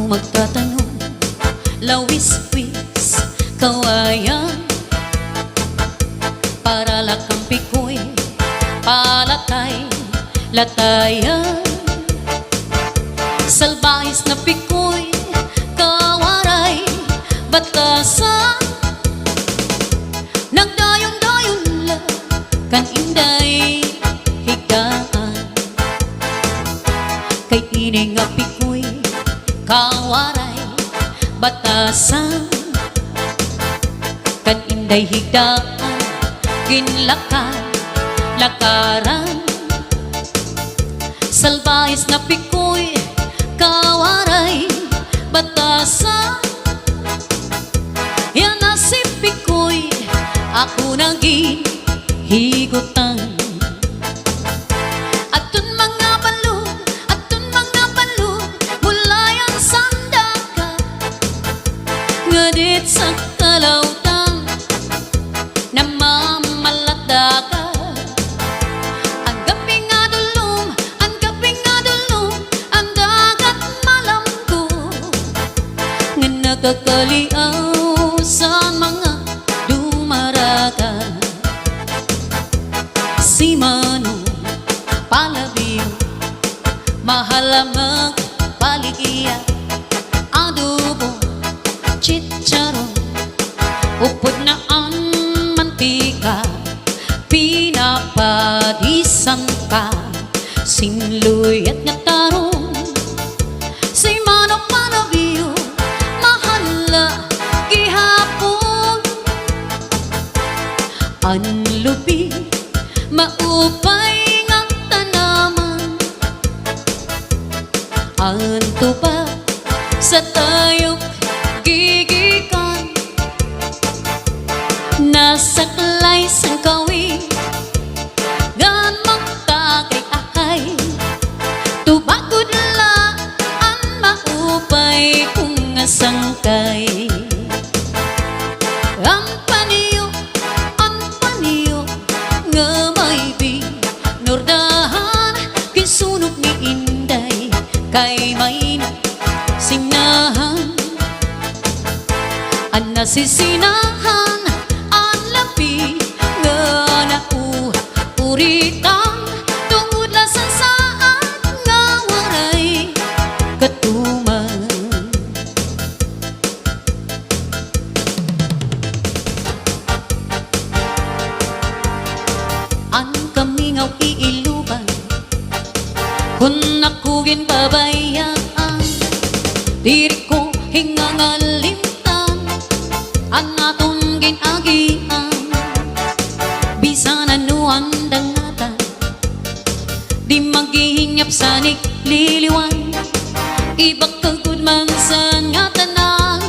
magtatanong, lawis-wis kawayan, para lakampi ko'y palatay latayan. Salbahis na pikoy kawaray batasan, nagdayon-dayon la kan inday higaan. Kay ining nga pikoy kawaray batasan, kan inday higaan ginlakan lakaran. Salbahis na pikoy kawaray batasan, yan na si pikoy ako naging higutan. Atun mga balon mula yan sandaka, ngadit sa kalautan na mamalataka. Ang gabi nga dulong, ang dagat malamgo, nga nagkakaliaw sa mga dumaraga. Si Mano Palabiyo, mahal magpaligya, adobo, chicharon, upod na ang mantika, pinapadisan ka, sinluy at ngatarong. Si Mano Palabiyo, mahal gihapon, ang lubi maupay nga tanaman, ang tuba sa tayok gigikan, nasaklay sang kawi gan magtagay ahay, tubagod la ang maupay kung sangkay. Ang paniyo nga may binurdahan, kinsunog ni inday kay may sinahan, ang nasisinahan ang labi nga nauritan, tungod la sa saat nga waray katuman. Ang kamingaw iiluban, kung nakugin babayaan, diri ko hingangalimtan, ang atong ginagian. Bisan ano ang dangatan, di magihingap sa nikliliwan, ibak kagud man sa nga tanan,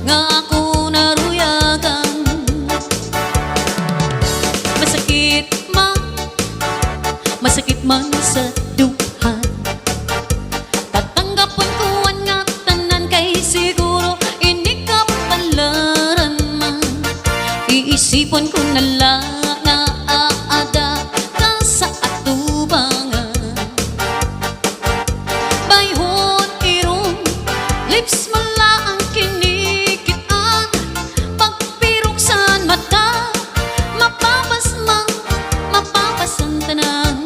nga ako naruyagan. Masakit man sa duhan, tatanggapon ko ang nga tanan, kay siguro ini kapalaran man. Iisipon ko na lang na aada ka sa atubangan, bayhon irong lips mo lang kinikitan, pagpiruksan mata mapapasan tanan.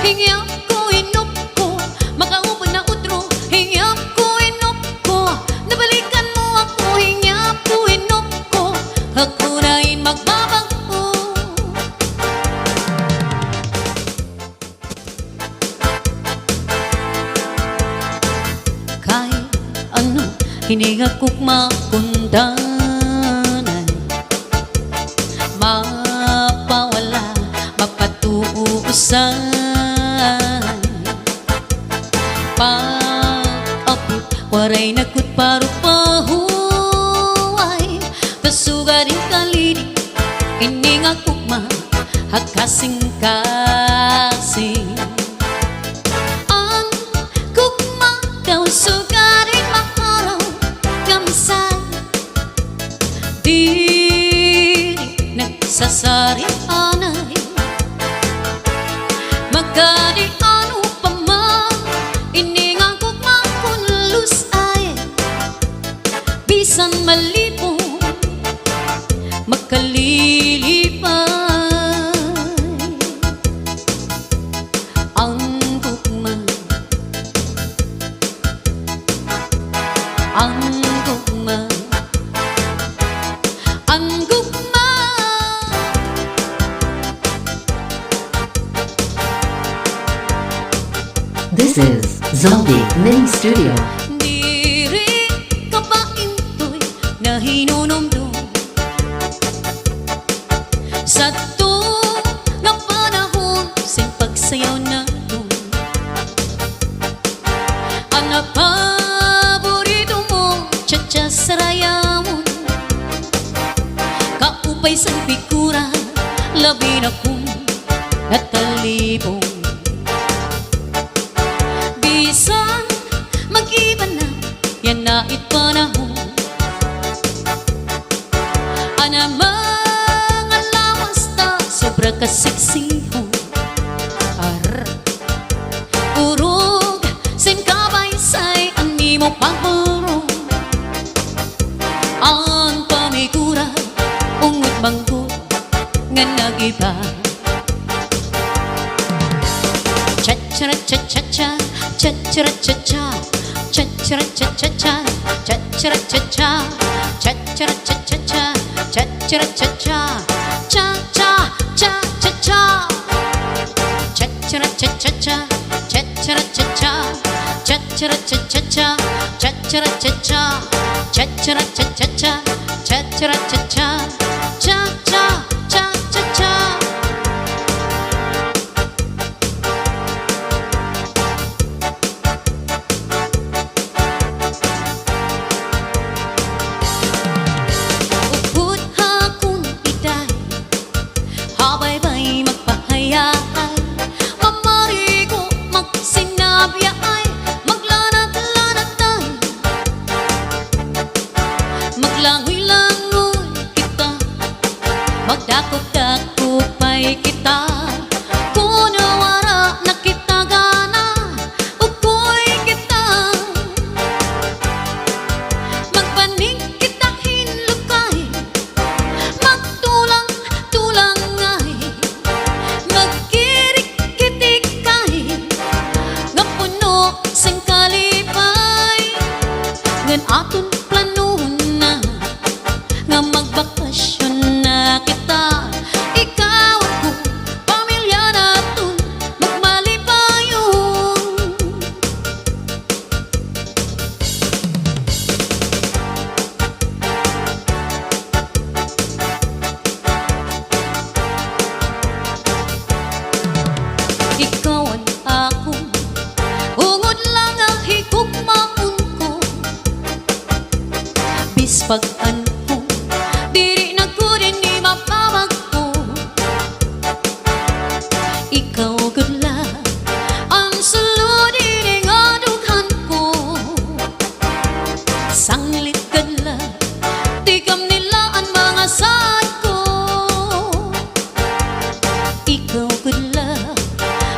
Hingyap ko inop ko, makaupod na utro, hingyap ko inop ko, nabalikan mo ako, hingyap ko inop ko, ako na'y magbabago. Kahit ano, hininga ko'y makundanan, mapawala, mapatuusan, pag-apit, waray nakut parupahuay, kasugaring kalidi, ining akukma, hakasing-kasing. Ang kukma daw sugaring makaraw, kamsay, diri nagsasari anay, magkadi ano pa man, ining akukma bisan malipong makalilipay ang gugma, ang gugma, ang gugma. This is Zombie Mini Studio. Diri ka ba intoy na hinunumdum sa to nga panahon sin pagsayaw na dun? Ang paborito mo cha-cha sa rayamon, kaupay sa figura labi na kung nakalibong. Bisan mag-iba na yan na panahon, ana mga lawas na sobra kaseksihon. Urog sin kabaysay ani mo pagburong, ang pamigura ungot bangko nga nagiba. Cha-cha-cha-cha-cha, cha-cha-cha-cha, cha-cha-cha-cha-cha, cha-cha-cha-cha, cha-cha-cha-cha-cha, cha-cha-cha-cha, cha-cha-cha-cha-cha, cha-cha-cha-cha-cha, cha-cha-cha-cha, cha-cha-cha-cha-cha, cha-cha-cha-cha, cha-cha-cha-cha-cha, cha-cha-cha-cha, cha-cha-cha-cha. Maglangoy-langoy kita, magdakop-dakopay kita, kuno wara na kita gana, ukoy kita. Magbanig kita hinlukay, magtulang-tulangay, magkirik-kitikay, nga puno sing kalipay, ngan aton planuhon na nga magbakasyon na kita. Ikaw ako, pamilya naton, magmalipayon. Ikaw at ako, ungod lang ang higugmaon ko, bispag-an ko, diri na ko rin ni mapamagpo. Ikaw gudla ang sulod ini nga dughan ko, sanglit gudla tigam nila ang mga saad ko. Ikaw gudla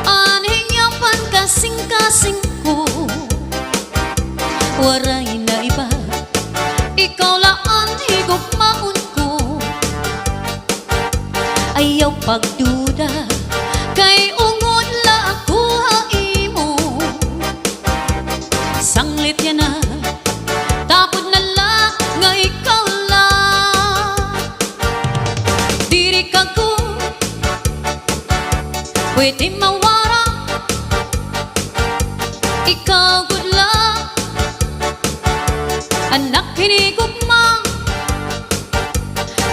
ang hingyapan kasing-kasing ko, waray na iba, ikaw laan higugmaon ko. Ayaw pagduda kay ungod la ako haimo, sanglit yan na tapod na la nga ikaw la. Diri ka ko pwede mawara, ikaw gudla anak hinigugma,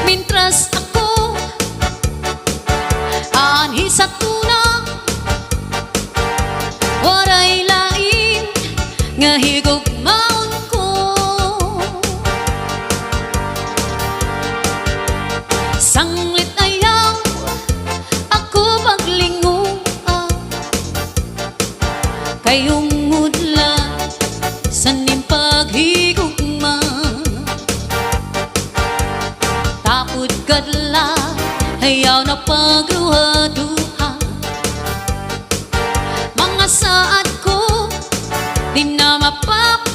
mintras ako anhi sa tuna, waray lain nga higugmaon ko. Sanglit ayaw ako maglingon, kayong mudla sa ning paghigugma, tapod kadla ayaw na pagruha-duha. Mga saad ko di na mapap